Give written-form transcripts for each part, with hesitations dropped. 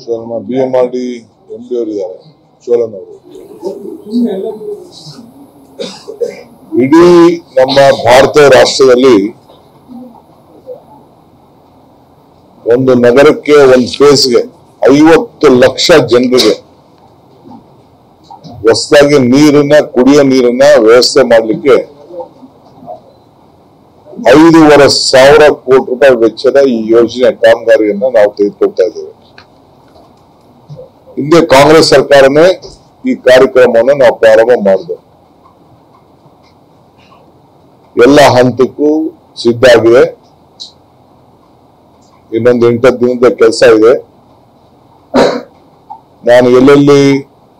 So ನಮ್ಮ BMRD MD ಅವರಿದ್ದಾರೆ, ಚೋಳನ್ ಅವರು. ಇಡೀ ನಮ್ಮ ಭಾರತ ರಾಷ್ಟ್ರದಲ್ಲಿ ಒಂದು ನಗರಕ್ಕೆ, ಒಂದು ಫೇಸ್ಗೆ 50 ಲಕ್ಷ ಜನರಿಗೆ ಹೊಸದಾಗಿ ಕುಡಿಯೋ ನೀರನ್ನ ವ್ಯವಸ್ಥೆ ಮಾಡಲಿಕ್ಕೆ 5,500 ಕೋಟಿ ರೂಪಾಯಿ ವೆಚ್ಚದ ಈ ಯೋಜನೆ ಕಾಮಗಾರಿಯನ್ನ ನಾವು ತೆಗೆದುಕೊಳ್ತಾ ಇದ್ದೇವೆ. ಹಿಂದೆ ಕಾಂಗ್ರೆಸ್ ಸರ್ಕಾರನೇ ಈ ಕಾರ್ಯಕ್ರಮವನ್ನು ನಾವು ಪ್ರಾರಂಭ ಮಾಡಿದೆ. ಎಲ್ಲ ಹಂತಕ್ಕೂ ಸಿದ್ಧ ಆಗಿದೆ. ಇನ್ನೊಂದು 8 ದಿನದ ಕೆಲಸ ಇದೆ. ನಾನು ಎಲ್ಲೆಲ್ಲಿ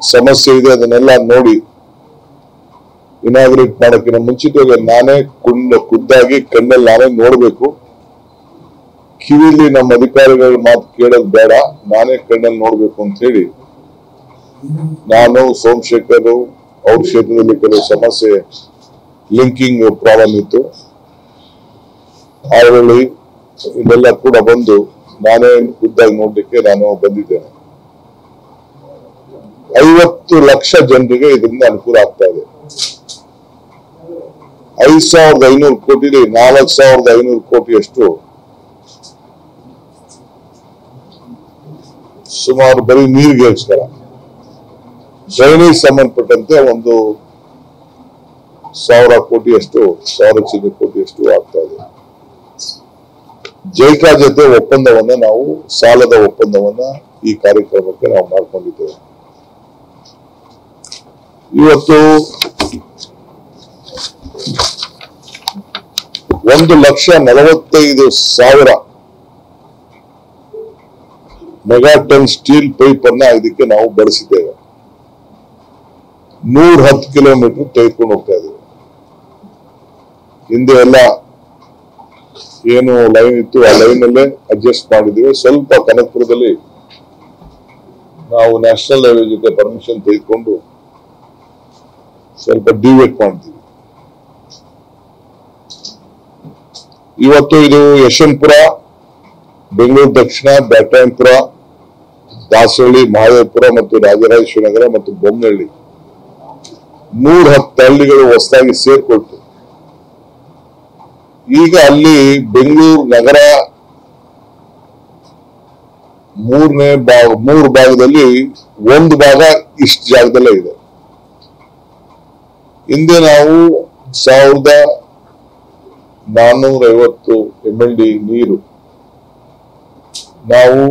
ಸಮಸ್ಯೆ ಇದೆ ಅದನ್ನೆಲ್ಲ ನೋಡಿ ಇನಾಗ್ರೇಟ್ ಮಾಡೋಕ್ಕಿಂತ ಮುಂಚಿತವಾಗಿ ನಾನೇ ಖುದ್ದಾಗಿ ಕಣ್ಣಲ್ಲಿ ನಾನೇ ನೋಡ್ಬೇಕು. ಕಿವಿಲಿ ನಮ್ಮ ಅಧಿಕಾರಿಗಳ ಮಾತು ಕೇಳೋದು ಬೇಡ, ನಾನೇ ಕಣ್ಣಲ್ಲಿ ನೋಡ್ಬೇಕು ಅಂತ ಹೇಳಿ ನಾನು, ಸೋಮಶೇಖರ್ ಅವ್ರ ಕ್ಷೇತ್ರದಲ್ಲಿ ಕೆಲವು ಸಮಸ್ಯೆ ಲಿಂಕಿಂಗ್ ಪ್ರಾಬ್ಲಮ್ ಇತ್ತು, ಆಳ್ವಳ್ಳಿ ಇದೆಲ್ಲ ಕೂಡ ಬಂದು ನಾನೇ ಖುದ್ದಾಗಿ ನೋಡ್ಲಿಕ್ಕೆ ನಾನು ಬಂದಿದ್ದೇನೆ. 50 ಲಕ್ಷ ಜನರಿಗೆ ಇದರಿಂದ ಅನುಕೂಲ ಆಗ್ತಾ ಇದೆ. 5,500 ಕೋಟಿಲಿ 4,500 ಕೋಟಿಯಷ್ಟು ಸುಮಾರು ಬರೀ ನೀರಿಗೋಸ್ಕರ, ಡ್ರೈನೇಜ್ ಸಂಬಂಧಪಟ್ಟಂತೆ 1,000 ಕೋಟಿಯಷ್ಟು, 1,000 ಕೋಟಿಯಷ್ಟು ಆಗ್ತಾ ಇದೆ. ಜೈಕಾ ಜೊತೆ ಒಪ್ಪಂದವನ್ನ ನಾವು, ಸಾಲದ ಒಪ್ಪಂದವನ್ನ ಈ ಕಾರ್ಯಕ್ರಮಕ್ಕೆ ನಾವು ಮಾಡ್ಕೊಂಡಿದ್ದೇವೆ. ಇವತ್ತು 1,45,000 ಮೆಗಾಟನ್ ಸ್ಟೀಲ್ ಪೈಪ್ ಅನ್ನ ಇದಕ್ಕೆ ನಾವು ಬಳಸಿದ್ದೇವೆ. 110 ಕಿಲೋಮೀಟರ್ ತೆಗೆದುಕೊಂಡು ಹೋಗ್ತಾ ಇದ್ದೇವೆ. ಹಿಂದೆ ಎಲ್ಲ ಏನು ಲೈನ್ ಇತ್ತು ಆ ಲೈನ್ ಅಲ್ಲೇ ಅಡ್ಜಸ್ಟ್ ಮಾಡಿದ್ದೇವೆ. ಸ್ವಲ್ಪ ಕನಕಪುರದಲ್ಲಿ ನಾವು ನ್ಯಾಷನಲ್ ಹೈವೇ ಜೊತೆ ಪರ್ಮಿಷನ್ ತೆಗೆದುಕೊಂಡು ಸ್ವಲ್ಪ ಡಿವೇಟ್ ಮಾಡ್ತೀವಿ. ಇವತ್ತು ಇದು ಯಶವಂತಪುರ, ಬೆಂಗಳೂರು ದಕ್ಷಿಣ, ಬ್ಯಾಟರಾಯನಪುರ, ದಾಸರಳ್ಳಿ, ಮಹದೇವಪುರ ಮತ್ತು ರಾಜರಾಜೇಶ್ವರಿ ನಗರ ಮತ್ತು ಬೊಮ್ಮನಹಳ್ಳಿ 110 ಹಳ್ಳಿಗಳು ಹೊಸದಾಗಿ ಸೇರ್ಕೊಳ್ತು. ಈಗ ಅಲ್ಲಿ ಬೆಂಗಳೂರು ನಗರ 3 ಭಾಗದಲ್ಲಿ 1 ಭಾಗ ಇಷ್ಟು ಜಾಗದಲ್ಲೇ ಇದೆ. ಹಿಂದೆ ನಾವು 1,450 MLD ನೀರು ನಾವು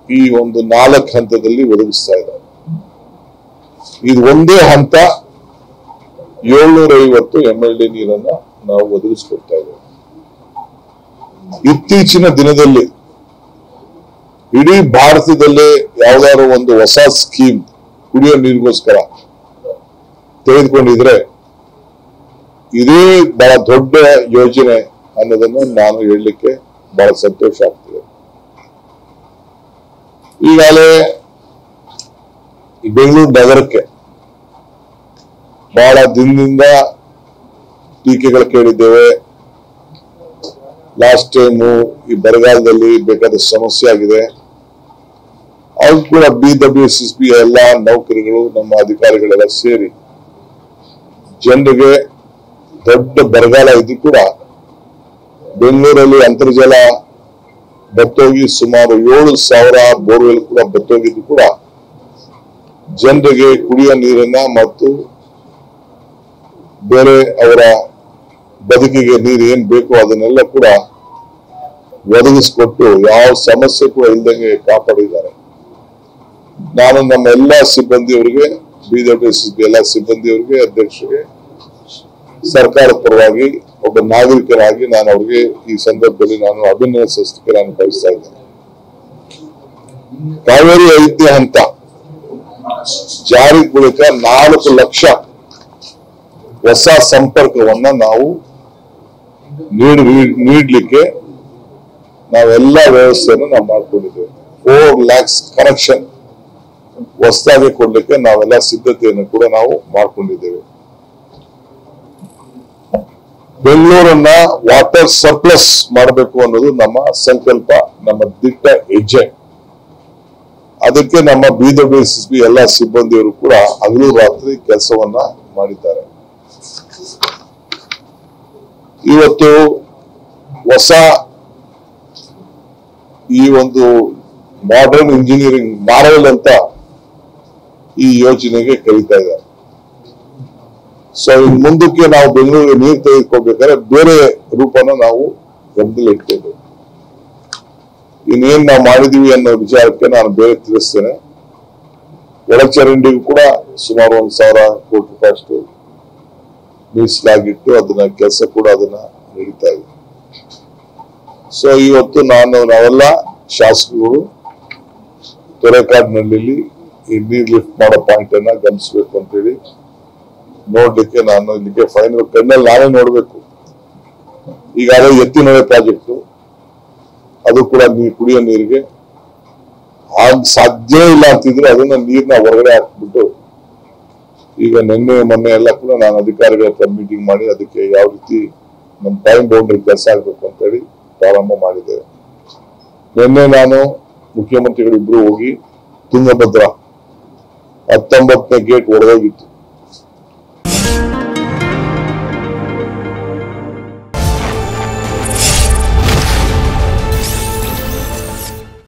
ಈ ಒಂದು 4 ಹಂತದಲ್ಲಿ ಒದಗಿಸ್ತಾ ಇದ್ದಾರೆ. ಇದು ಒಂದೇ ಹಂತ 750 MLD ನೀರನ್ನ ನಾವು ಒದಗಿಸ್ಕೊಡ್ತಾ ಇದ್ದೇವೆ. ಇತ್ತೀಚಿನ ದಿನದಲ್ಲಿ ಇಡೀ ಭಾರತದಲ್ಲೇ ಯಾವ್ದಾದ್ರು ಒಂದು ಹೊಸ ಸ್ಕೀಮ್ ಕುಡಿಯೋ ನೀರಿಗೋಸ್ಕರ ತೆಗೆದುಕೊಂಡಿದ್ರೆ ಇದೇ ಬಹಳ ದೊಡ್ಡ ಯೋಜನೆ ಅನ್ನೋದನ್ನು ನಾನು ಹೇಳಲಿಕ್ಕೆ ಬಹಳ ಸಂತೋಷ ಆಗ್ತದೆ. ಈಗಾಗಲೇ ಬೆಂಗಳೂರು ನಗರಕ್ಕೆ ಬಹಳ ದಿನದಿಂದ ಟೀಕೆಗಳು ಕೇಳಿದ್ದೇವೆ. ಲಾಸ್ಟ್ ಟೈಮು ಈ ಬರಗಾಲದಲ್ಲಿ ಬೇಕಾದ ಸಮಸ್ಯೆ ಆಗಿದೆ. ಅವ್ರು ಕೂಡ BWSSB ಎಲ್ಲ ನೌಕರಿಗಳು, ನಮ್ಮ ಅಧಿಕಾರಿಗಳೆಲ್ಲ ಸೇರಿ ಜನರಿಗೆ ದೊಡ್ಡ ಬರಗಾಲ ಇದ್ದು ಕೂಡ ಬೆಂಗಳೂರಲ್ಲಿ ಅಂತರ್ಜಲ ಬತ್ತೋಗಿ ಸುಮಾರು 7,000 ಬೋರ್ವೆಲ್ ಕೂಡ ಬತ್ತೋಗಿದ್ದು ಕೂಡ ಜನರಿಗೆ ಕುಡಿಯೋ ನೀರನ್ನ ಮತ್ತು ಬೇರೆ ಅವರ ಬದುಕಿಗೆ ನೀರು ಏನ್ ಬೇಕು ಅದನ್ನೆಲ್ಲ ಕೂಡ ಒದಗಿಸ್ಕೊಟ್ಟು ಯಾವ ಸಮಸ್ಯೆ ಕೂಡ ಇಲ್ದಂಗೆ ಕಾಪಾಡಿದ್ದಾರೆ. ನಾನು ನಮ್ಮ ಎಲ್ಲಾ ಸಿಬ್ಬಂದಿಯವರಿಗೆ, BWSSB ಎಲ್ಲ ಸಿಬ್ಬಂದಿಯವರಿಗೆ, ಅಧ್ಯಕ್ಷರಿಗೆ, ಸರ್ಕಾರದ ಪರವಾಗಿ ಒಬ್ಬ ನಾಗರಿಕರಾಗಿ ನಾನು ಅವ್ರಿಗೆ ಈ ಸಂದರ್ಭದಲ್ಲಿ ನಾನು ಅಭಿನಂದಿಸಲಿಕ್ಕೆ ನಾನು ಬಯಸ್ತಾ ಇದ್ದೇನೆ. ಕಾವೇರಿ 5ನೇ ಹಂತ ಜಾರಿ ಬಳಿಕ 4 ಲಕ್ಷ ಹೊಸ ಸಂಪರ್ಕವನ್ನ ನಾವು ನೀಡಲಿಕ್ಕೆ ನಾವೆಲ್ಲ ವ್ಯವಸ್ಥೆಯನ್ನು ನಾವು ಮಾಡ್ಕೊಂಡಿದ್ದೇವೆ. 4 lakhs ಕನೆಕ್ಷನ್ ಹೊಸದಾಗಿ ಕೊಡ್ಲಿಕ್ಕೆ ನಾವೆಲ್ಲ ಸಿದ್ಧತೆಯನ್ನು ಕೂಡ ನಾವು ಮಾಡ್ಕೊಂಡಿದ್ದೇವೆ. ಬೆಂಗಳೂರನ್ನ ವಾಟರ್ ಸರ್ಪ್ಲಸ್ ಮಾಡಬೇಕು ಅನ್ನೋದು ನಮ್ಮ ಸಂಕಲ್ಪ, ನಮ್ಮ ದಿಟ್ಟ ಹೆಜ್ಜೆ. ಅದಕ್ಕೆ ನಮ್ಮ ಬೀದರ್ ಎಸ್ಎಸ್ಪಿ ಎಲ್ಲ ಸಿಬ್ಬಂದಿಯವರು ಕೂಡ ಹಗಲು ರಾತ್ರಿ ಕೆಲಸವನ್ನ ಮಾಡಿದ್ದಾರೆ. ಇವತ್ತು ಹೊಸ ಈ ಒಂದು ಮಾಡರ್ನ್ ಇಂಜಿನಿಯರಿಂಗ್ ಮಾರಲ್ ಅಂತ ಈ ಯೋಜನೆಗೆ ಕರೀತಾ ಇದ್ದಾರೆ. ಸೊ ಇನ್ ಮುಂದಕ್ಕೆ ನಾವು ಬೆಂಗಳೂರಿಗೆ ನೀರು ತೆಗೆದುಕೊಳ್ಬೇಕಾದ್ರೆ ಬೇರೆ ರೂಪನ ನಾವು ಗಮನದಲ್ಲಿ ಇಟ್ಕೋಬೇಕು. ಇನ್ನೇನ್ ನಾವು ಮಾಡಿದೀವಿ ಅನ್ನೋ ವಿಚಾರಕ್ಕೆ ನಾನು ಬೇರೆ ತಿಳಿಸ್ತೇನೆ. ಒಳಚರಂಡಿಗೂ ಕೂಡ ಸುಮಾರು 1,000 ಕೋಟಿ ರೂಪಾಯಿ ಮೀಸಲಾಗಿಟ್ಟು ಅದನ್ನ ಕೆಲಸ ಕೂಡ ಅದನ್ನ ನಡೀತಾ ಇದೆ. ಸೊ ಇವತ್ತು ನಾವೆಲ್ಲ ಶಾಸಕರು ತೊರೆಕಾಡಿನಲ್ಲಿ ಈ ನೀರ್ ಲಿಫ್ಟ್ ಮಾಡೋ ಪಾಯಿಂಟ್ ಅನ್ನ ಗಮನಿಸಬೇಕು ಅಂತೇಳಿ ನೋಡ್ಲಿಕ್ಕೆ ನಾನು ಇಲ್ಲಿಗೆ ಫೈನಲ್ ಕಣ್ಣಲ್ಲಿ ನಾವೇ ನೋಡ್ಬೇಕು. ಈಗಾಗಲೇ ಎತ್ತಿನೊಳೆ ಪ್ರಾಜೆಕ್ಟ್ ಅದು ಕೂಡ ಕುಡಿಯೋ ನೀರಿಗೆ ಸಾಧ್ಯ ಇಲ್ಲ ಅಂತಿದ್ರೆ ಅದನ್ನ ನೀರ್ನ ಹೊರಗಡೆ ಹಾಕ್ಬಿಟ್ಟು ಈಗ ನಿನ್ನೆ ಮೊನ್ನೆ ಎಲ್ಲ ಕೂಡ ನಾನು ಅಧಿಕಾರಿಗಳ ಹತ್ರ ಮೀಟಿಂಗ್ ಮಾಡಿ ಅದಕ್ಕೆ ಯಾವ ರೀತಿ ನಮ್ಮ ಟೈಮ್ ಬೌಂಡ್ರಿ ಕೆಲಸ ಆಗ್ಬೇಕು ಅಂತ ಹೇಳಿ ಪ್ರಾರಂಭ ಮಾಡಿದ್ದೇವೆ. ನಿನ್ನೆ ನಾನು ಮುಖ್ಯಮಂತ್ರಿಗಳಿಬ್ರು ಹೋಗಿ ತುಂಗಭದ್ರಾ 19ನೇ ಗೇಟ್ ಒಡೆದೋಗಿತ್ತು.